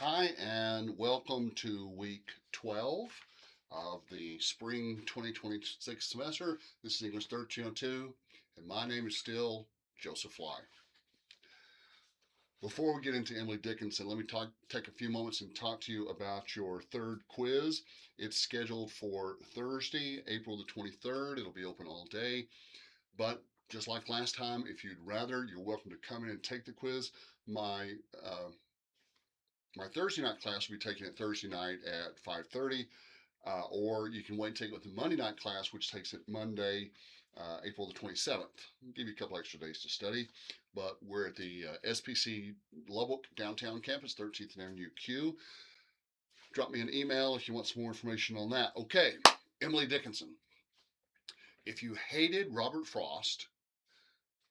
Hi, and welcome to week 12 of the spring 2026 semester. This is English 1302, and my name is still Joseph Fly. Before we get into Emily Dickinson, let me take a few moments and talk to you about your third quiz. It's scheduled for Thursday, April the 23rd. It'll be open all day, but just like last time, if you'd rather, you're welcome to come in and take the quiz. My uh, my Thursday night class will be taken at Thursday night at 5:30, or you can wait and take it with the Monday night class, which takes it Monday, April the 27th. I'll give you a couple extra days to study, but we're at the SPC Lubbock downtown campus, 13th Avenue Q. Drop me an email if you want some more information on that. Okay, Emily Dickinson. If you hated Robert Frost,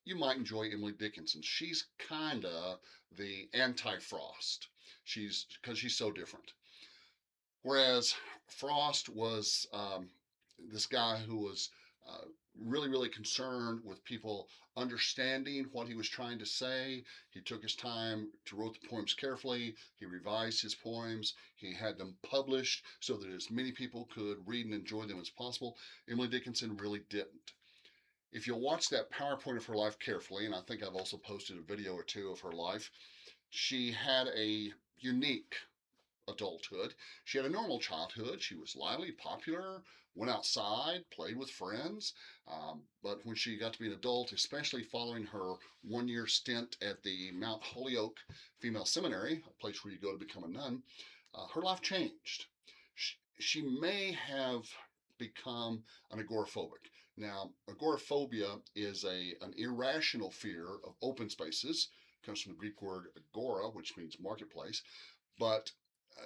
you might enjoy Emily Dickinson. She's kinda the anti-Frost. She's so different. Whereas Frost was this guy who was uh, really concerned with people understanding what he was trying to say. He took his time to write the poems carefully. He revised his poems. He had them published so that as many people could read and enjoy them as possible. Emily Dickinson really didn't. If you'll watch that PowerPoint of her life carefully, and I think I've also posted a video or two of her life, she had a unique adulthood. She had a normal childhood. She was lively, popular, went outside, played with friends. But when she got to be an adult, especially following her 1 year stint at the Mount Holyoke Female Seminary, a place where you go to become a nun, her life changed. She may have become an agoraphobic. Now, agoraphobia is an irrational fear of open spaces. It comes from the Greek word agora, which means marketplace. But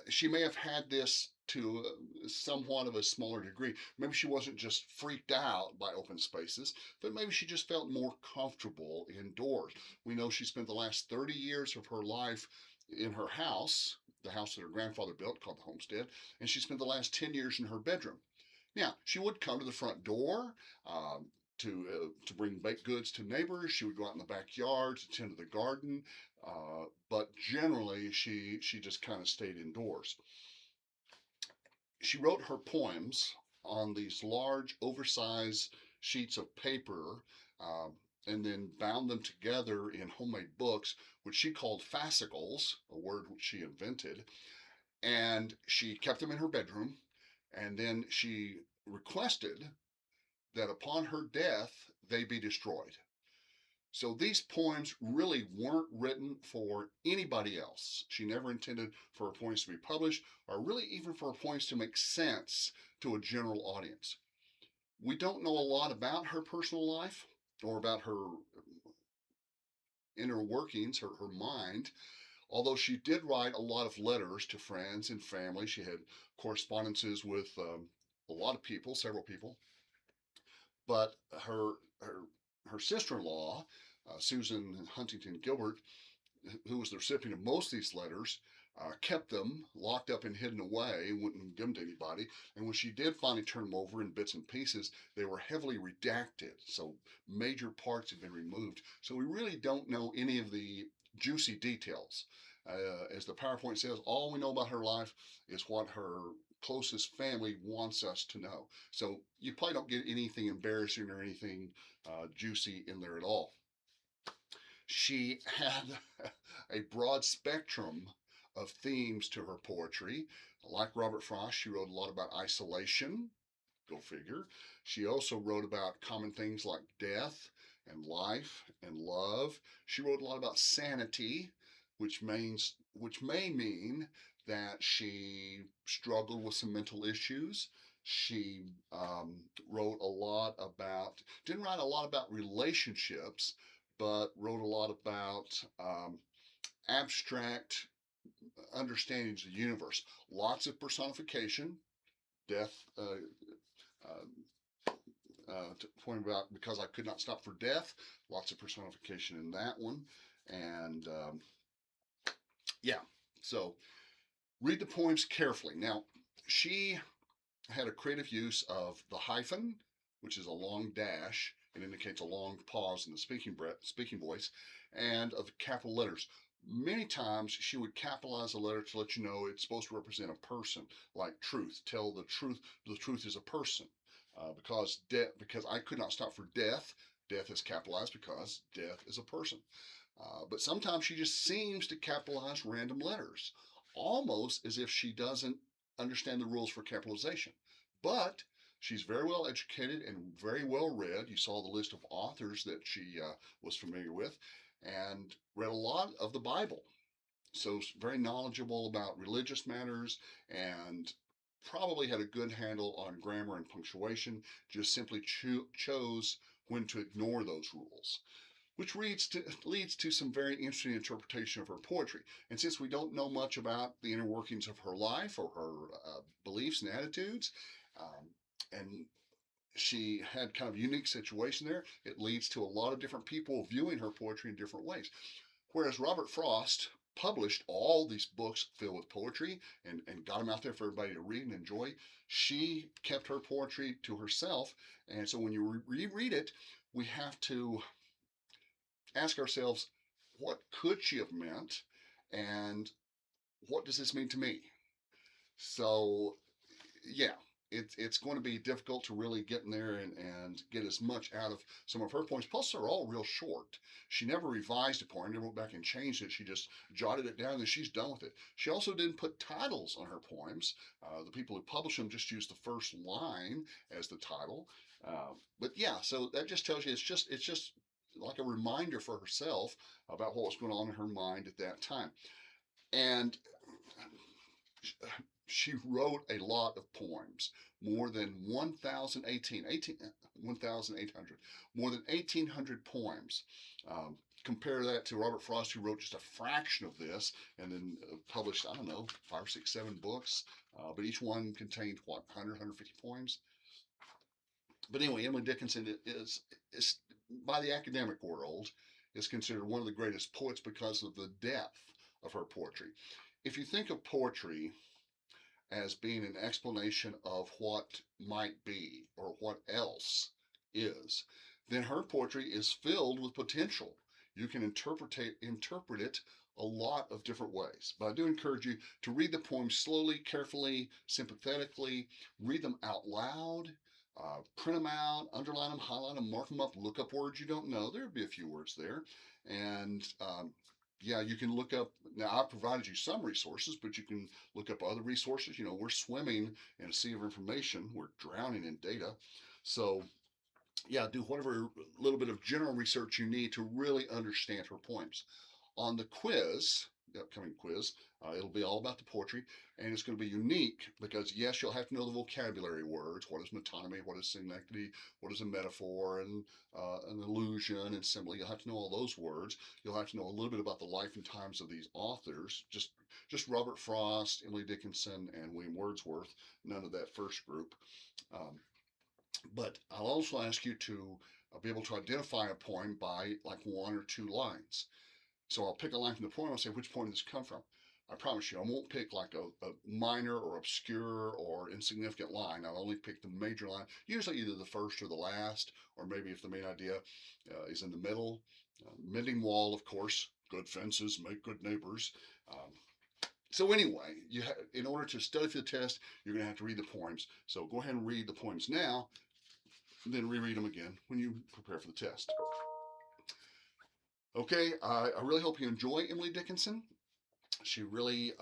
she may have had this to somewhat of a smaller degree. Maybe she wasn't just freaked out by open spaces, but maybe she just felt more comfortable indoors. We know she spent the last 30 years of her life in her house, the house that her grandfather built called the homestead, and she spent the last 10 years in her bedroom. Now, she would come to the front door to bring baked goods to neighbors. She would go out in the backyard to tend to the garden, but generally she just kind of stayed indoors. She wrote her poems on these large, oversized sheets of paper. And then bound them together in homemade books, which she called fascicles, a word which she invented. And she kept them in her bedroom. And then she requested that upon her death they be destroyed. So these poems really weren't written for anybody else. She never intended for her poems to be published, or really even for her poems to make sense to a general audience. We don't know a lot about her personal life or about her inner workings, her mind, although she did write a lot of letters to friends and family. She had correspondences with a lot of people, several people. But her sister-in-law, Susan Huntington Gilbert, who was the recipient of most of these letters, kept them locked up and hidden away, wouldn't give them to anybody. And when she did finally turn them over in bits and pieces, they were heavily redacted. So major parts had been removed. So we really don't know any of the juicy details. As the PowerPoint says, all we know about her life is what her closest family wants us to know. So you probably don't get anything embarrassing or anything juicy in there at all. She had a broad spectrum of themes to her poetry. Like Robert Frost, she wrote a lot about isolation, go figure. She also wrote about common things like death and life and love. She wrote a lot about sanity, which may mean that she struggled with some mental issues. She wrote a lot about, didn't write a lot about relationships, but wrote a lot about abstract understandings of the universe. Lots of personification, death, point about because I could not stop for death. Lots of personification in that one. And yeah, so read the poems carefully. Now, she had a creative use of the hyphen, which is a long dash. It indicates a long pause in the speaking voice, and of capital letters. Many times she would capitalize a letter to let you know it's supposed to represent a person, like truth. Tell the truth. The truth is a person. Because I could not stop for death. Death is capitalized because death is a person. But sometimes she just seems to capitalize random letters, almost as if she doesn't understand the rules for capitalization. But she's very well educated and very well read. You saw the list of authors that she was familiar with and read a lot of the Bible. So, very knowledgeable about religious matters and probably had a good handle on grammar and punctuation, just simply chose when to ignore those rules, which leads to some very interesting interpretation of her poetry. And since we don't know much about the inner workings of her life or her beliefs and attitudes, and she had kind of a unique situation there, it leads to a lot of different people viewing her poetry in different ways. Whereas Robert Frost published all these books filled with poetry and got them out there for everybody to read and enjoy, she kept her poetry to herself. And so when you reread it, we have to ask ourselves, what could she have meant? And what does this mean to me? So, yeah, it's going to be difficult to really get in there and get as much out of some of her poems. Plus, they're all real short. She never revised a poem, never went back and changed it. She just jotted it down and she's done with it. She also didn't put titles on her poems. The people who publish them just use the first line as the title. But yeah, so that just tells you it's just like a reminder for herself about what was going on in her mind at that time. And she wrote a lot of poems, more than 1,800, more than 1,800 poems. Compare that to Robert Frost, who wrote just a fraction of this and then published, I don't know, 5, 6, 7 books. But each one contained, what, 100, 150 poems? But anyway, Emily Dickinson is by the academic world, is considered one of the greatest poets because of the depth of her poetry. If you think of poetry as being an explanation of what might be or what else is, then her poetry is filled with potential. You can interpret it a lot of different ways. But I do encourage you to read the poems slowly, carefully, sympathetically, read them out loud. Print them out, underline them, highlight them, mark them up, look up words you don't know. There'll be a few words there. And yeah, you can look up. Now, I've provided you some resources, but you can look up other resources. You know, we're swimming in a sea of information, we're drowning in data. So, yeah, do whatever little bit of general research you need to really understand her poems. On the quiz, the upcoming quiz, it'll be all about the poetry, and it's going to be unique because, yes, you'll have to know the vocabulary words. What is metonymy? What is synecdoche? What is a metaphor and an allusion and simile? You'll have to know all those words. You'll have to know a little bit about the life and times of these authors. Just Robert Frost, Emily Dickinson, and William Wordsworth. None of that first group. Um, but I'll also ask you to be able to identify a poem by like 1 or 2 lines. So I'll pick a line from the poem. I'll say, which poem does this come from? I promise you, I won't pick like a minor or obscure or insignificant line. I'll only pick the major line, usually either the first or the last, or maybe if the main idea is in the middle. Mending wall, of course, good fences make good neighbors. So anyway, in order to study for the test, you're going to have to read the poems. So go ahead and read the poems now, and then reread them again when you prepare for the test. Okay, I really hope you enjoy Emily Dickinson. She really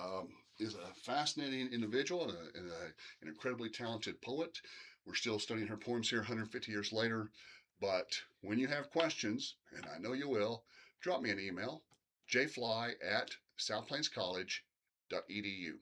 is a fascinating individual and an incredibly talented poet. We're still studying her poems here 150 years later. But when you have questions, and I know you will, drop me an email, jfly@southplainscollege.edu.